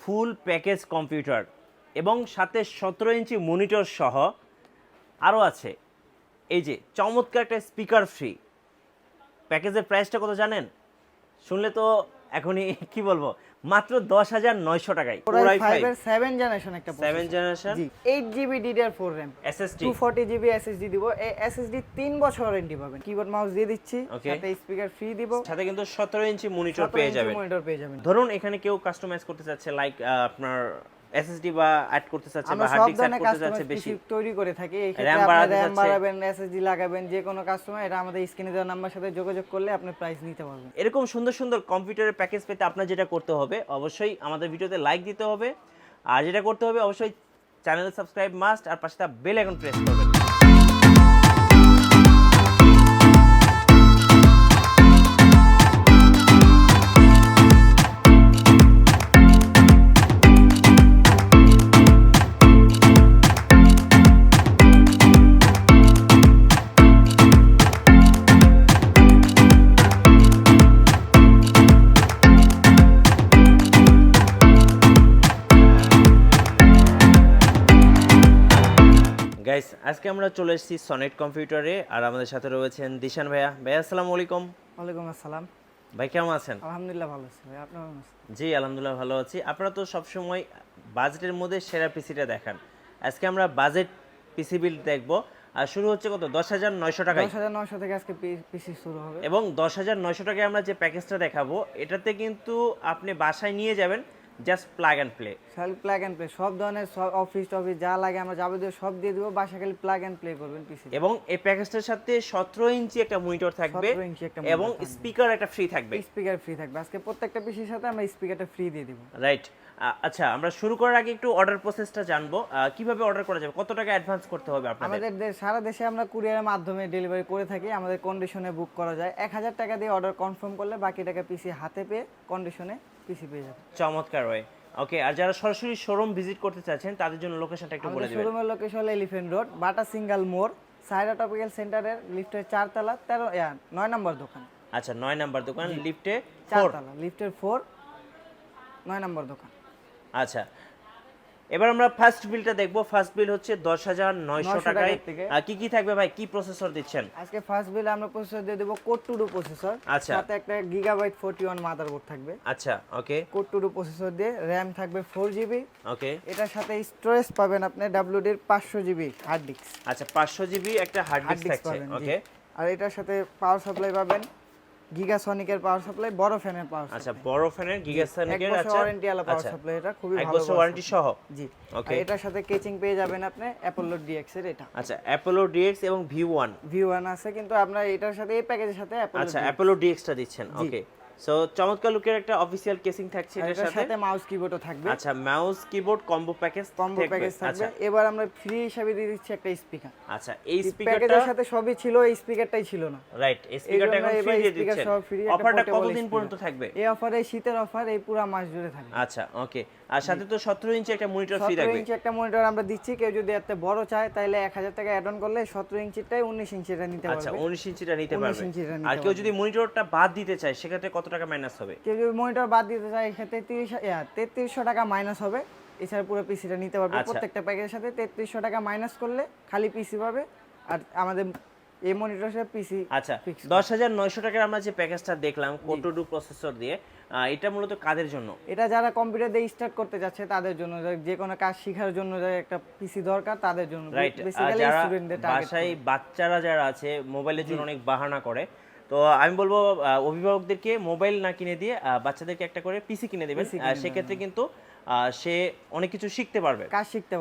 Full package computer এবং সাথে 17 inch monitor সহ আরও আছে এই যে চমৎকার একটা স্পিকার ফ্রি। প্যাকেজের প্রাইসটা কত জানেন? শুনলে তো এখনই কি বলবো, মাত্র 10,900 টাকায়। Core i5 এর 7 জেনারেশন একটা 7 জেনারেশন, জি 8GB DDR4 RAM, SSD 240GB SSD দিব। এই SSD 3 বছর ওয়ারেন্টি পাবেন। কিবোর্ড মাউস দিয়ে দিচ্ছি, সাথে স্পিকার ফ্রি দিব, সাথে কিন্তু 17 ইঞ্চি মনিটর পেয়ে যাবেন। ধরুন এখানে কেউ কাস্টমাইজ করতে চাচ্ছে, লাইক আপনার SSD বা অ্যাড করতে চাচ্ছে বা হার্ড ডিস্ক অ্যাড করতে চাচ্ছে, বেশি তৈরি করে থাকি। এই ক্ষেত্রে আপনি RAM বাড়াবেন, SSD লাগাবেন, যে কোনো কাস্টমার এটা আমাদের স্ক্রিনে দেওয়া নাম্বার সাথে যোগাযোগ করলে আপনি প্রাইস নিতে পারবেন। এরকম সুন্দর সুন্দর কম্পিউটারের প্যাকেজ পেতে আপনার যেটা করতে হবে, অবশ্যই আমাদের ভিডিওতে লাইক দিতে হবে, আর যেটা করতে হবে অবশ্যই চ্যানেল সাবস্ক্রাইব মাস্ট, আর পাশে বেল আইকন প্রেস করবেন। গাইস, আজকে আমরা চলে এসেছি সনেট কম্পিউটারে, আর আমাদের সাথে রয়েছেন দিশান ভাইয়া। ভাইয়া আসসালামু আলাইকুম। ওয়ালাইকুম আসসালাম। ভাই কেমন আছেন? আলহামদুলিল্লাহ ভালো আছি ভাই, আপনি কেমন আছেন? জি আলহামদুলিল্লাহ ভালো আছি। আপনারা তো সবসময় বাজেটের মধ্যে সেরা পিসিটা দেখান, আজকে আমরা বাজেট পিসি বিল্ড দেখবো। আর শুরু হচ্ছে কত? 10,900 টাকায়। 10,900 থেকে আজকে পিসি শুরু হবে। এবং 10,900 টাকায় আমরা যে প্যাকেজটা দেখাবো, এটাতে কিন্তু আপনি বাসায় নিয়ে যাবেন জাস্ট প্লাগ অ্যান্ড প্লে। খালি প্লাগ অ্যান্ড প্লে, সব ধরনের অফিস টফিস যা লাগে আমরা যাবতীয় সব দিয়ে দিব, বাসা খালি প্লাগ অ্যান্ড প্লে করবেন পিসি। এবং এই প্যাকেজটার সাথে 17 ইঞ্চি একটা মনিটর থাকবে এবং স্পিকার একটা ফ্রি থাকবে। স্পিকার ফ্রি থাকবে। আজকে প্রত্যেকটা পিসির সাথে আমরা স্পিকারটা ফ্রি দিয়ে দিব। রাইট। আচ্ছা, আমরা শুরু করার আগে একটু অর্ডার প্রসেসটা জানবো। কিভাবে অর্ডার করা যাবে, কত টাকা অ্যাডভান্স করতে হবে আপনাদের? আমাদের সারা দেশে আমরা কুরিয়ারের মাধ্যমে ডেলিভারি করে থাকি। আমাদের কন্ডিশনে বুক করা যায়। 1000 টাকা দিয়ে অর্ডার কনফার্ম করলে বাকি টাকা পিসি হাতে পেয়ে কন্ডিশনে পিসি পেয়ে যাবে। চমৎকার হয়। ওকে, আর যারা সরাসরি শোরুম ভিজিট করতে চাচ্ছেন তাদের জন্য লোকেশনটা একটু বলে দিবেন। শোরুমের লোকেশন হলো এলিফ্যান্ট রোড, বাটা সিঙ্গেল মোড়, সাহেরা টপিক্যাল সেন্টারের লিফটের 4 তলা 9 নম্বর দোকান। আচ্ছা, 9 নাম্বার দোকান, লিফটে 4 তলা, লিফটের 4 9 নম্বর দোকান। আচ্ছা, এবার আমরা ফার্স্ট বিলটা দেখবো। ফার্স্ট বিল হচ্ছে 10,900 টাকায়। কি কি থাকবে ভাই, কি প্রসেসর দিচ্ছেন আজকে? ফার্স্ট বিল আমরা প্রসেসর দিয়ে দেব কোর টু ডু প্রসেসর, সাথে একটা গিগাবাইট 41 মাদারবোর্ড থাকবে। আচ্ছা, ওকে। কোর টু ডু প্রসেসর দিয়ে র‍্যাম থাকবে 4GB। ওকে, এটার সাথে স্টোরেজ পাবেন আপনি WD 500GB হার্ড ডিস্ক। আচ্ছা, 500GB একটা হার্ড ডিস্ক থাকছে। ওকে, আর এটার সাথে পাওয়ার সাপ্লাই পাবেন গিগাসনিকের পাওয়ার সাপ্লাই, বড় ফ্যানের পাওয়ার সাপ্লাই। আচ্ছা, বড় ফ্যানের গিগাসনিকের। আচ্ছা, 1 বছর ওয়ারেন্টি আলা পাওয়ার সাপ্লাই, এটা খুবই ভালো। 1 বছর ওয়ারেন্টি সহ। জি, ওকে। এটার সাথে কেচিং পেয়ে যাবেন আপনি অ্যাপোলো DX এর। এটা আচ্ছা, অ্যাপোলো DX এবং V1 আছে, কিন্তু আপনার এটার সাথে এই প্যাকেজের সাথে অ্যাপোলো DX টা দিচ্ছেন। ওকে, সো চমৎকার লুকের একটা অফিশিয়াল কেসিং থাকছে এটার সাথে মাউস কিবোর্ডও থাকবে। আচ্ছা, মাউস কিবোর্ড কম্বো প্যাকেজ থাকবে। এবার আমরা ফ্রি হিসেবে দিয়ে দিচ্ছি একটা স্পিকার। আচ্ছা, এই স্পিকারটা প্যাকেজের সাথে সবই ছিল, এই স্পিকারটাই ছিল না। রাইট, এই স্পিকারটা এখন ফ্রি দিয়ে দিচ্ছেন। অফারটা কতদিন পর্যন্ত থাকবে? এই অফারে শীতের অফার এই পুরো মাস জুড়ে থাকবে। আচ্ছা, ওকে। আর সাথে তো 17 ইঞ্চি একটা মনিটর ফ্রি থাকবে। 17 ইঞ্চি একটা মনিটর আমরা দিচ্ছি। কেউ যদি এত বড় চায় তাহলে 1000 টাকা অ্যাড অন করলে 17 ইঞ্চিটাই 19 ইঞ্চিটা নিতে পারবে। আচ্ছা, 19 ইঞ্চিটা নিতে পারবে। আর কেউ যদি মনিটরটা বাদ দিতে চায় সেক্ষেত্রে কত টাকা মাইনাস হবে? কেউ যদি মনিটর বাদ দিতে চায় এক্ষেত্রে 3300 টাকা মাইনাস হবে। এছাড়া পুরো পিসিটা নিতে পারবে। প্রত্যেকটা প্যাকেজের সাথে 3300 টাকা মাইনাস করলে খালি পিসি পাবে। আর আমাদের এই মনিটরের সাথে পিসি। আচ্ছা, 10,900 টাকার আমরা যে প্যাকেজটা দেখলাম কোর টু ডু প্রসেসর দিয়ে, এটা মূলত কাদের জন্য? এটা যারা কম্পিউটার দিয়ে স্টার্ট করতে যাচ্ছে তাদের জন্য, যে কোনো কাজ শেখার জন্য যারা একটা পিসি দরকার তাদের জন্য। বেসিক্যালি স্টুডেন্টদের টার্গেট। বাসায় বাচ্চারা যারা আছে মোবাইলের জন্য অনেক বাহানা করে, তো আমি বলবো অভিভাবকদেরকে মোবাইল না কিনে দিয়ে বাচ্চাদেরকে একটা করে পিসি কিনে দেবেন। সেক্ষেত্রে কিন্তু সে অনেক কিছু শিখতে পারবে, কাজ শিখতে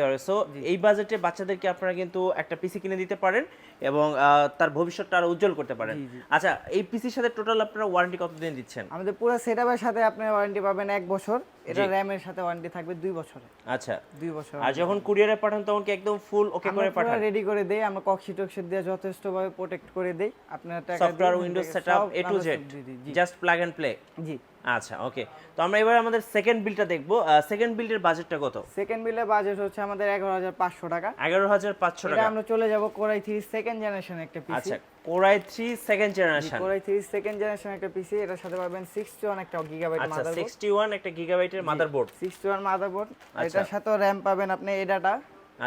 পারবে। সো এই বাজেটে বাচ্চাদেরকে আপনারা কিন্তু একটা পিসি কিনে দিতে পারেন এবং তার ভবিষ্যৎটা আরো উজ্জ্বল করতে পারেন। আচ্ছা, এই পিসির সাথে টোটাল আপনারা ওয়ারেন্টি কতদিন দিচ্ছেন? আমাদের পুরো সেটআপের সাথে আপনি ওয়ারেন্টি পাবেন 1 বছর। এটা র‍্যাম এর সাথে ওয়ারেন্টি থাকবে 2 বছরের। আচ্ছা, 2 বছর। আর যখন কুরিয়ারে পাঠান তখন কি একদম ফুল ওকে করে পাঠান? আমরা রেডি করে দেই, আমরা কক্সি দিয়ে যথেষ্টভাবে প্রোটেক্ট করে দেই। আপনার টাকা software Windows setup A to Z just plug and play. জি, আচ্ছা ওকে, তো আমরা এবার আমাদের সেকেন্ড বিলটা দেখবো। সেকেন্ড বিল্ডের বাজেটটা কত? সেকেন্ড বিলের বাজেট হচ্ছে আমাদের 11,500 টাকা। 11,500 এটা টাকা। আমরা চলে যাব কোরাই 3 সেকেন্ড জেনারেশন একটা পিসি। আচ্ছা core i 3 second generation. Core i 3 second generation একটা পিসি, এটার সাথে পাবেন 61 একটা গিগাবাইট আচ্ছা মাদারবোর্ড। 61 একটা গিগাবাইটের মাদারবোর্ড। 61 মাদারবোর্ড। এটার সাথে র‍্যাম পাবেন আপনি এডাটা।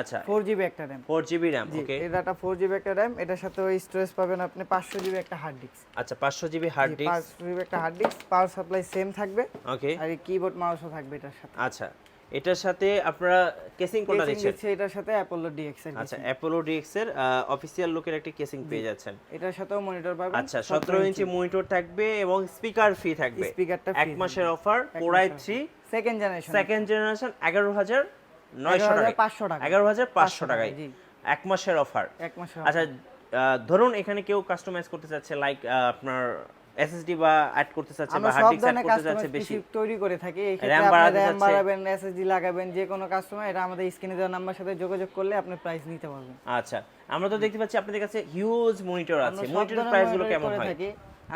আচ্ছা 4GB একটা র‍্যাম। 4GB র‍্যাম, ওকে। এডাটা 4GB একটা র‍্যাম, এটার সাথে ওই স্টোরেজ পাবেন আপনি 500GB একটা হার্ড ডিস্ক। আচ্ছা 500GB হার্ড ডিস্ক। 500GB একটা hard disk, power supply same থাকবে। ওকে। আর কিবোর্ড মাউসও থাকবে এটার সাথে। আচ্ছা এটার সাথে আপনারা কেসিং কোনটা দিচ্ছেন? এটার সাথে অ্যাপোলো ডিএক্স এর। আচ্ছা অ্যাপোলো ডিএক্স এর অফিশিয়াল লুকের একটা কেসিং পেয়ে যাচ্ছেন। এটার সাথেও মনিটর পাবেন। আচ্ছা 17 ইঞ্চি মনিটর থাকবে এবং স্পিকার ফ্রি থাকবে। স্পিকারটা এক মাসের offer core i 3 second generation. Second generation 11,900 টাকা। 11,500 টাকা। 11,500 টাকায় এক মাসের অফার। এক মাসের। আচ্ছা ধরুন এখানে কেউ কাস্টমাইজ করতে চাচ্ছে, লাইক আপনার এসএসডি বা অ্যাড করতে চাচ্ছে বা হার্ড ডিস্ক অ্যাড করতে চাচ্ছে, বেশি তৈরি করে থাকি। এই RAM ক্ষেত্রে আপনি RAM বাড়াবেন, এসএসডি লাগাবেন, যে কোনো কাস্টমার এটা আমাদের স্ক্রিনে দেওয়া নাম্বার সাথে যোগাযোগ করলে আপনি প্রাইস নিতে পারবেন। আচ্ছা আমরা তো দেখতে পাচ্ছি আপনাদের কাছে হিউজ মনিটর আছে। মনিটরের প্রাইসগুলো কেমন হয়?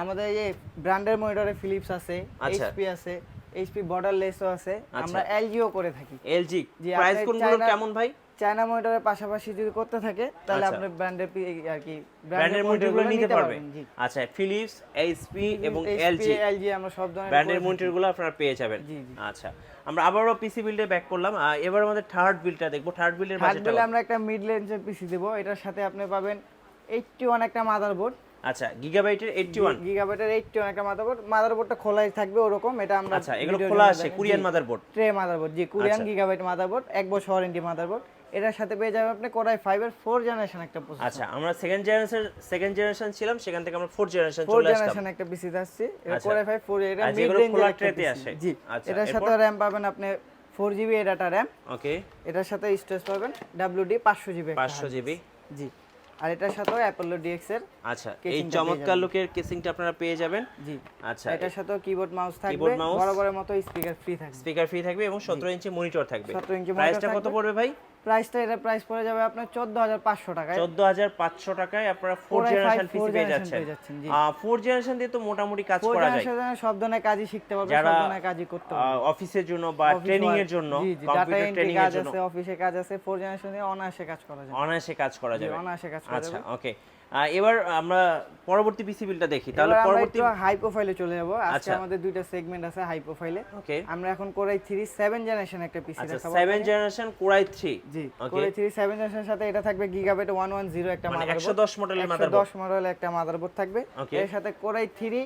আমাদের এই ব্র্যান্ডের মনিটরে ফিলিপস আছে, এইচপি আছে, এইচপি বর্ডারলেসও আছে, আমরা এলজিও করে থাকি। এলজি প্রাইস কোনগুলো কেমন ভাই? চায়না মনিটরের পাশাপাশি যদি করতে থাকে তাহলে আপনি ব্র্যান্ডের আর কি ব্র্যান্ডের মনিটরগুলো নিতে পারবেন। আচ্ছা ফিলিপস, এইচপি এবং এলজি আমরা সব ধরনের ব্র্যান্ডের মনিটরগুলো আপনারা পেয়ে যাবেন। আচ্ছা আমরা আবারও পিসি বিল্ডে ব্যাক করলাম। এবার আমাদের থার্ড বিল্ডটা দেখব। থার্ড বিল্ডের বাজেটটা আমরা একটা মিড রেঞ্জের পিসি দেব। এটার সাথে আপনি পাবেন 81 একটা মাদারবোর্ড। আচ্ছা গিগাবাইটের 81 গিগাবাইটের 81 একটা মাদারবোর্ড। মাদারবোর্ডটা খোলাই থাকবে ওরকম। এটা আমরা আচ্ছা এগুলো খোলা আসে কোরিয়ান মাদারবোর্ড, ট্রে মাদারবোর্ড। জি কোরিয়ান গিগাবাইট মাদারবোর্ড, 1 বছর ওয়ারেন্টি মাদারবোর্ড। এটার সাথে পেয়ে যাবেন আপনি কোরাই 5 এর 4 জেনারেশন একটা প্রসেসর। আচ্ছা আমরা সেকেন্ড জেনারেশন ছিলাম, সেখান থেকে আমরা 4 জেনারেশন চলে আসলাম। 4 জেনারেশন একটা পিসি আসছে। এটা কোরাই 5 4, এটা মিড রেঞ্জ খোলা ট্রেতে আসে। জি আচ্ছা এটার সাথে র‍্যাম পাবেন আপনি 4GB এডাটা র‍্যাম। ওকে। এটার সাথে স্টোরেজ পাবেন WD 500GB 500GB। জি আর এটার সাথেও অ্যাপোলো ডিএক্স এর। আচ্ছা এই চমৎকার লুকের কেসিংটা আপনারা পেয়ে যাবেন। জি আচ্ছা এটার সাথেও কিবোর্ড মাউস থাকবে, বরাবরের মতো স্পিকার ফ্রি থাকবে। স্পিকার ফ্রি থাকবে এবং 17 ইঞ্চি মনিটর থাকবে। 17 ইঞ্চি মনিটর। প্রাইসটা কত পড়বে ভাই? এটা প্রাইস পড়ে যাবে আপনার 14,500 টাকায়। 14,500 টাকায় আপনারা 4 জেনারেশন পিসি পেয়ে যাচ্ছেন। 4 জেনারেশন দিয়ে তো মোটামুটি কাজ করা যায়। 4 জেনারেশন সব ধরনের কাজই শিখতে পারবে, সব ধরনের কাজই করতে পারবে। অফিসের জন্য বা ট্রেনিং এর জন্য, কম্পিউটার ট্রেনিং এর জন্য, অফিসে কাজ আছে, 4 জেনারেশন দিয়ে অনায়াসে কাজ করা যায়। অনায়াসে কাজ করা যাবে। অনায়াসে কাজ করা যাবে। আচ্ছা ওকে এবার আমরা পরবর্তী পিসি বিলটা দেখি। তাহলে পরবর্তী হাই প্রোফাইলে চলে যাব। আজকে আমাদের দুইটা সেগমেন্ট আছে হাই প্রোফাইলে। ওকে আমরা এখন কোরাই 3 7 জেনারেশন একটা পিসি দেখাবো। 7 জেনারেশন কোরাই 3। জি কোরাই 3 7 জেনারেশনের সাথে এটা থাকবে গিগাবাইট 110 একটা মাদারবোর্ড, 110 মডেলের মাদারবোর্ড। 110 মডেলের একটা মাদারবোর্ড থাকবে। এর সাথে কোরাই 3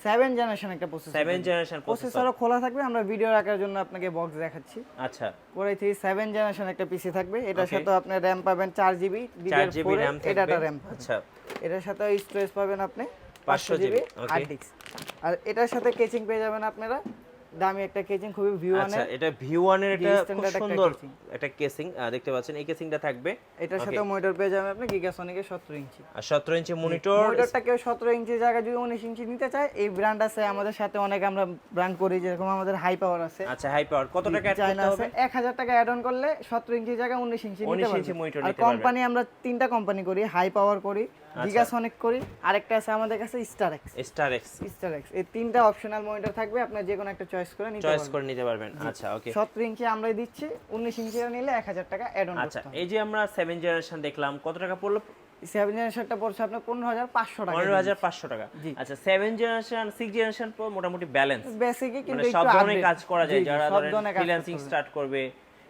7 জেনারেশন একটা প্রসেসর। 7 জেনারেশন প্রসেসরও খোলা থাকবে। আমরা ভিডিও রাখার জন্য আপনাকে বক্স দেখাচ্ছি। আচ্ছা কোরাই 3 7 জেনারেশন একটা পিসি থাকবে। এটার সাথে আপনি র‍্যাম পাবেন 4GB, 4GB র‍্যাম থাকবে। এটাটা র‍্যাম। আচ্ছা এটার সাথে স্টোরেজ পাবেন আপনি 500GB হার্ড ডিস্ক। আর এটার সাথে কেচিং পেয়ে যাবেন আপনারা দামি একটা কেচিং, খুবই V1 আচ্ছা এটা V1 এর এটা খুব সুন্দর একটা কেসিং দেখতে পাচ্ছেন। এই কেসিংটা থাকবে। এটার সাথে মনিটর পেয়ে যাবেন আপনি গিগাসনিকের 17 ইঞ্চি। আর 17 ইঞ্চি মনিটর। মনিটরটা কেউ 17 ইঞ্চির জায়গায় যদি 19 ইঞ্চি নিতে চায়, এই ব্র্যান্ড আছে আমাদের সাথে অনেক, আমরা ব্র্যান্ড করি, যেরকম আমাদের হাই পাওয়ার আছে। আচ্ছা হাই পাওয়ার কত টাকা অ্যাড করতে হবে? 1000 টাকা অ্যাড অন করলে 17 ইঞ্চির জায়গায় 19 ইঞ্চি নিতে পারবেন। 19 ইঞ্চি মনিটর নিতে পারবেন। আর কোম্পানি আমরা 3টা কোম্পানি করি, হাই পাওয়ার করি, গিগাসনিক করি, আরেকটা আছে আমাদের কাছে স্টারএক্স। এই 3টা অপশনাল মনিটর থাকবে, আপনি যে কোনো একটা চয়েস করে নিতে পারবেন। আচ্ছা ওকে 17 ইঞ্চি আমরাই দিচ্ছি, 19 ইঞ্চিটা নিলে 1000 টাকা অ্যাড অন করতে হবে। আচ্ছা এই যে আমরা 7 জেনারেশন দেখলাম, কত টাকা পড়লো? 7 জেনারেশনটা পড়ছে আপনার 15,500 টাকা। 15,500 টাকা। আচ্ছা 7 জেনারেশন 6 জেনারেশন মোটামুটি ব্যালেন্স বেসিকই, কিন্তু সব ধরনের কাজ করা যায়। যারা ফ্রিল্যান্সিং স্টার্ট করবে,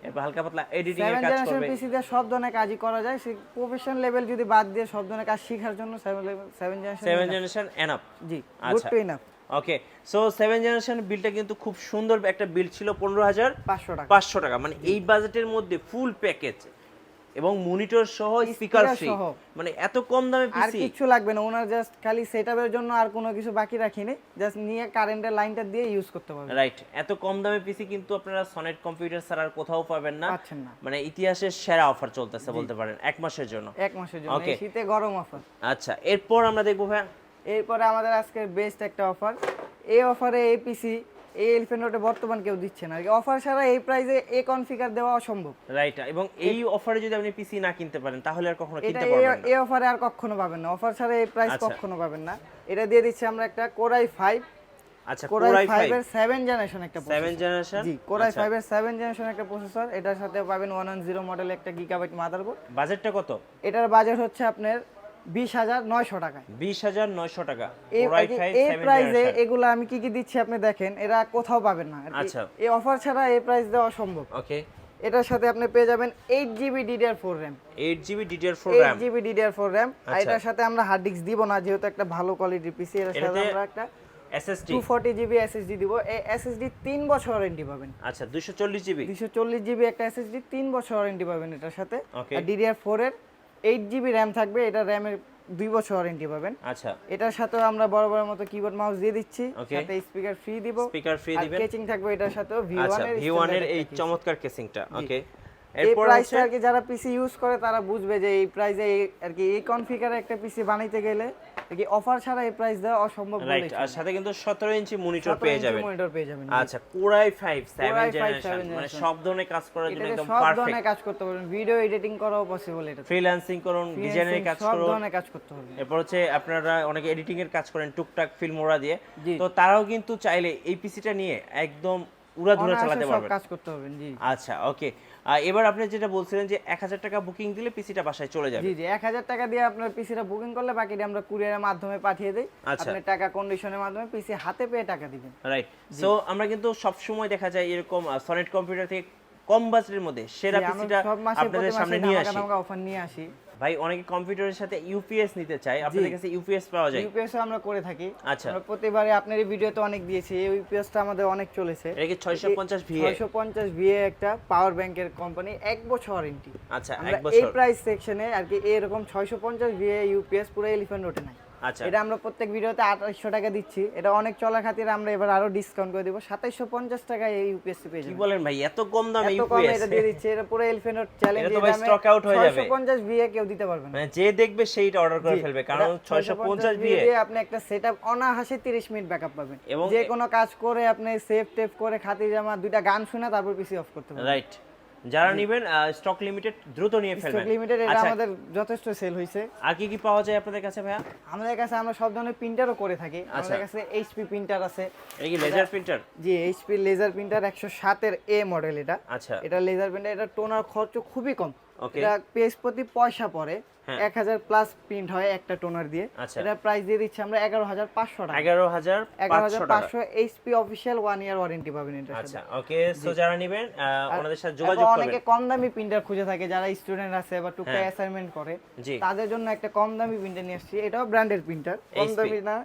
এরপর হালকা পাতলা এডিটিং এর কাজ করবে, পিসি দিয়ে সব ধরনের কাজই করা যায়। সে প্রফেশনাল লেভেল যদি বাদ দিয়ে সব ধরনের কাজ শেখার জন্য 7 জেনারেশন এনাফ। জি good to enough. Okay so 7 generation বিলটা কিন্তু খুব সুন্দর একটা বিল ছিল। 15,500 টাকা, মানে এই বাজেটের মধ্যে ফুল প্যাকেজ এবং মনিটর সহ স্পিকার ফ্রি, মানে এত কম দামে পিসি আর কিছু লাগবে না। ওনার জাস্ট খালি সেটআপের জন্য আর কোনো কিছু বাকি রাখিনি, জাস্ট নিয়ে কারেন্টের লাইনটা দিয়ে ইউজ করতে পারবেন। রাইট, এত কম দামে পিসি কিন্তু আপনারা সনেট কম্পিউটার ছাড়া আর কোথাও পাবেন না। মানে ইতিহাসের সেরা অফার চলতেছে বলতে পারেন, এক মাসের জন্য। এই শীতে গরম অফার। আচ্ছা এরপর আমরা দেখবো ভাই, এরপরে আমাদের আজকের বেস্ট একটা অফার। এই অফারে এই পিসি এই এলিফ্যান্ট রোডে বর্তমান কেউ দিচ্ছে না। অফার ছাড়া এই প্রাইসে এই কনফিগার দেওয়া অসম্ভব। রাইট, এবং এই অফারে যদি আপনি পিসি না কিনতে পারেন তাহলে আর কখনো কিনতে পারবেন না। এই অফারে আর কখনো পাবেন না, অফার ছাড়া এই প্রাইস কখনো পাবেন না। এটা দিয়ে দিচ্ছি আমরা একটা কোরাই 5 আচ্ছা Core i5 এর 7 জেনারেশন একটা 7 জেনারেশন জি Core i5 এর 7 জেনারেশন একটা প্রসেসর, এটার সাথে পাবেন 110 মডেল একটা গিগাবাইট মাদারবোর্ড। বাজেটটা কত? এটার বাজেট হচ্ছে আপনার 20,900 টাকা। 20,900 টাকা এই Core i5 এই 7 প্রাইসে জেনারেশন। এগুলো আমি কি কি দিচ্ছি আপনি দেখেন, এরা কোথাও পাবেন না আর কি। আচ্ছা। এই অফার ছাড়া এই প্রাইস দেওয়া অসম্ভব। ওকে, এটার সাথে আপনি পেয়ে যাবেন 8GB DDR4 RAM, 8GB DDR4 RAM, 8GB DDR4 RAM। আর আচ্ছা। এটার সাথে আমরা হার্ড ডিস্ক দিব না, যেহেতু একটা ভালো কোয়ালিটির পিসি। এর সাথে এটাতে আমরা একটা SSD 240GB SSD দিব। এই SSD 3 বছর ওয়ারেন্টি পাবেন। আচ্ছা 240GB 240GB একটা SSD 3 বছর ওয়ারেন্টি পাবেন এটার সাথে। ওকে। আর DDR4 এর 8GB RAM থাকবে, এটা RAM এর 2 বছর ওয়ারেন্টি পাবেন। আচ্ছা এটার সাথেও আমরা বড় বড় মতো কিবোর্ড মাউস দিয়ে দিচ্ছি, ওকে। সাথে স্পিকার ফ্রি দিব। স্পিকার ফ্রি আর দিবেন। কেচিং থাকবে এটার সাথেও আচ্ছা V1 এর V1 এর standard এই একটা case। চমৎকার কেসিংটা। ওকে, এই এরপর প্রাইসটা হচ্ছে আর কি যারা পিসি ইউজ করে তারা বুঝবে যে এই প্রাইসে আর কি এই কনফিগারে একটা পিসি বানাইতে গেলে আর কি অফার ছাড়া এই প্রাইস দেওয়া অসম্ভব বলে। রাইট, আর সাথে কিন্তু 17 ইঞ্চি মনিটর পেয়ে যাবেন। মনিটর পেয়ে যাবেন। আচ্ছা Core i5 7 Core i5 generation, 7 মানে generation। সব ধরনের কাজ করার জন্য এটাতে একদম সব ধরনের পারফেক্ট। কাজ করতে পারবেন, ভিডিও এডিটিং করাও পসিবল এটা। ফ্রিল্যান্সিং করুন, ডিজাইনের কাজ সব করুন, ধরনের কাজ করতে পারবেন। এরপর হচ্ছে আপনারা অনেকে এডিটিং এর কাজ করেন টুকটাক ফিল্ম ওরা দিয়ে, জি। তো তারাও কিন্তু চাইলে এই পিসিটা নিয়ে একদম উড়াধুরা অনায়াসে চালাতে সব পারবেন। কাজ করতে পারবেন। জি আচ্ছা ওকে, এবার আপনি যেটা বলছিলেন যে 1000 টাকা বুকিং দিলে পিসিটা বাসায় চলে যাবে। জি জি 1000 টাকা দিয়ে আপনার পিসিটা বুকিং করলে বাকিটা আমরা কুরিয়ারের মাধ্যমে পাঠিয়ে দেই। আচ্ছা। আপনি টাকা কন্ডিশনের মাধ্যমে পিসি হাতে পেয়ে টাকা দিবেন। রাইট, সো আমরা কিন্তু সব সময় দেখা যায় এরকম সনেট কম্পিউটার থেকে কম বাজেটের মধ্যে সেরা জি, আমরা পিসিটা সব মাসে আপনাদের প্রতি সামনে মাসে নিয়ে ধামাকা আসি। ধামাকা অফার নিয়ে আসি। ভাই অনেকে কম্পিউটারের সাথে ইউপিএস নিতে চায়, আপনাদের কাছে ইউপিএস পাওয়া যায়? ইউপিএস আমরা করে থাকি। আচ্ছা। আমরা প্রতিবারে আপনার এই ভিডিওতে অনেক দিয়েছি, এই ইউপিএসটা আমাদের অনেক চলেছে। এটা কি 650 ভিএ? 650 ভিএ একটা পাওয়ার ব্যাংকের কোম্পানি, 1 বছর ওয়ারেন্টি। আচ্ছা আমরা 1 এই বছর। প্রাইস সেকশনে আর কি এরকম 650 ভিএ ইউপিএস পুরো এলিফ্যান্ট রোডে নাই। আচ্ছা এটা আমরা প্রত্যেক ভিডিওতে 2800 টাকা দিচ্ছি। এটা অনেক চলার খাতিরে আমরা এবার আরো ডিসকাউন্ট করে দিব, 2750 টাকায় এই ইউপিএস পেয়ে কি যাবেন। বলেন ভাই, এত কম দামে এত কমে ইউপিএস? এটা দিয়ে দিচ্ছে, এটা পুরো এলিফ্যান্ট রোড চ্যালেঞ্জ। এটা তো ভাই স্টক আউট হয়ে যাবে। 650 ভিএ কেউ দিতে পারবে না। মানে যে দেখবে সেইটা অর্ডার করে ফেলবে, কারণ 650 ভিএ দিয়ে আপনি একটা সেটআপ অনায়াসে 30 মিনিট ব্যাকআপ পাবেন, এবং যে কোনো কাজ করে আপনি সেভ টেপ করে খাতির জামা দুইটা গান শুনে তারপর পিসি অফ করতে পারবেন। রাইট, যারা নেবেন স্টক লিমিটেড দ্রুত নিয়ে ফেলবেন। স্টক লিমিটেড এটা আচ্ছা, আমাদের যথেষ্ট সেল হইছে। আর কি কি পাওয়া যায় আপনাদের কাছে ভাইয়া? আমাদের কাছে আমরা সব ধরনের প্রিন্টারও করে থাকি। আচ্ছা। আমাদের কাছে এইচপি প্রিন্টার আছে। এই কি লেজার প্রিন্টার? জি এইচপি লেজার প্রিন্টার 107 এর এ মডেল এটা। আচ্ছা এটা লেজার প্রিন্টার, এটা টোনার খরচ খুবই কম। ওকে। এটা পেজ প্রতি পয়সা পড়ে, হ্যাঁ। 1000 প্লাস প্রিন্ট হয় একটা টোনার দিয়ে। আচ্ছা। এটা প্রাইস দিয়ে দিচ্ছি আমরা 11500 টাকা। 11500 টাকা। 11500 এইচপি অফিশিয়াল 1 ইয়ার ওয়ারেন্টি পাবেন এটার সাথে। আচ্ছা ওকে, সো যারা নেবেন ওনাদের সাথে এখন যোগাযোগ অনেকে করবেন। কম দামি প্রিন্টার খুঁজে থাকে, যারা স্টুডেন্ট আছে বা টুকটাক হ্যাঁ। অ্যাসাইনমেন্ট করে, জি। তাদের জন্য একটা কম দামি প্রিন্টার নিয়ে আসছি। এটাও ব্র্যান্ডের প্রিন্টার, কম HP দামি না,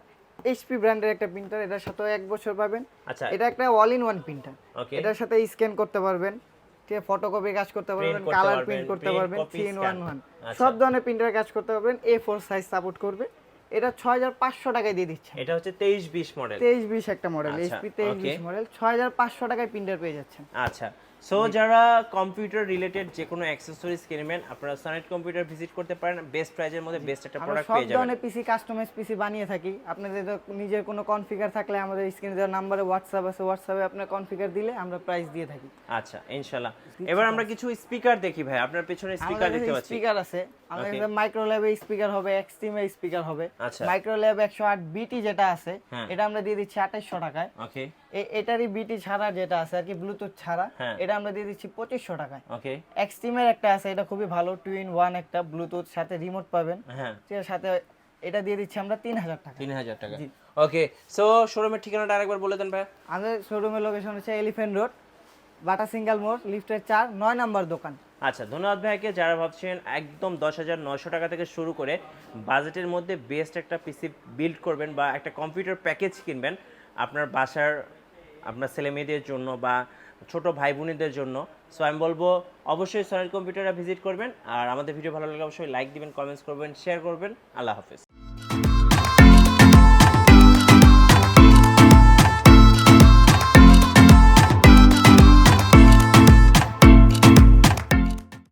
এইচপি ব্র্যান্ডের একটা প্রিন্টার। এটার সাথে 1 বছর পাবেন। আচ্ছা এটা একটা অল ইন ওয়ান প্রিন্টার। ওকে। এটার সাথে স্ক্যান করতে পারবেন, ঠিক আছে, ফটোকপি কাজ করতে পারবেন, Print করতে কালার পারবেন, প্রিন্ট করতে print, পারবেন, copy, 3 in 1 scan। 1 আচ্ছা। সব ধরনের প্রিন্টার কাজ করতে পারবেন। A4 সাইজ সাপোর্ট করবে। এটা 6500 টাকায় দিয়ে দিচ্ছে। এটা হচ্ছে 2320 মডেল। 2320 একটা মডেল, আচ্ছা, এইচপি 2320 okay। মডেল, 6500 টাকায় প্রিন্টার পেয়ে যাচ্ছেন। আচ্ছা, সো যারা কম্পিউটার রিলেটেড যে কোনো অ্যাকসেসরিজ কিনবেন আপনারা সনেট কম্পিউটার ভিজিট করতে পারেন, বেস্ট প্রাইজের মধ্যে বেস্ট একটা আমরা প্রোডাক্ট সব পেয়ে যাবেন। ধরনের পিসি কাস্টমাইজ পিসি বানিয়ে থাকি। আপনাদের নিজের কোনো কনফিগার থাকলে আমাদের স্ক্রিনে দেওয়া নম্বরে হোয়াটসঅ্যাপ আছে, হোয়াটসঅ্যাপে আপনার কনফিগার দিলে আমরা প্রাইস দিয়ে থাকি। আচ্ছা ইনশাআল্লাহ। এবার আমরা কিছু স্পিকার দেখি ভাই, আপনার পেছনে স্পিকার দেখতে পাচ্ছি। স্পিকার আছে আমাদের Okay। কাছে, মাইক্রোল্যাবে স্পিকার হবে, এক্সট্রিমে স্পিকার হবে। আচ্ছা। মাইক্রোল্যাব 108 বিটি যেটা আছে হ্যাঁ। এটা আমরা দিয়ে দিচ্ছি 2800 টাকায়। ওকে এটারই বিটি ছাড়া যেটা আছে আর কি ব্লুটুথ ছাড়া, হ্যাঁ। এটা আমরা দিয়ে দিচ্ছি 2500 টাকায়। ওকে এক্সট্রিমের একটা আছে, এটা খুবই ভালো, 2 in 1 একটা ব্লুটুথ সাথে রিমোট পাবেন, হ্যাঁ ঠিক আছে, সাথে এটা দিয়ে দিচ্ছি আমরা 3000 টাকা। 3000 টাকা। জি। ওকে, সো শোরুমের ঠিকানাটা আরেকবার বলে দেন ভাই। আমাদের শোরুমের লোকেশন হচ্ছে এলিফ্যান্ট রোড, বাটা সিঙ্গেল মোড়, লিফটের 4 9 নাম্বার দোকান। আচ্ছা ধন্যবাদ ভাইকে। যারা ভাবছেন একদম 10,900 টাকা থেকে শুরু করে বাজেটের মধ্যে বেস্ট একটা পিসি বিল্ড করবেন বা একটা কম্পিউটার প্যাকেজ কিনবেন আপনার বাসার আপনার ছেলে মেয়েদের জন্য বা ছোট ভাই বোনেদের জন্য, সো আমি বলবো অবশ্যই সনেট কম্পিউটারে ভিজিট করবেন। আর আমাদের ভিডিও ভালো লাগলে অবশ্যই লাইক দিবেন, কমেন্টস করবেন, শেয়ার করবেন। আল্লাহ হাফেজ।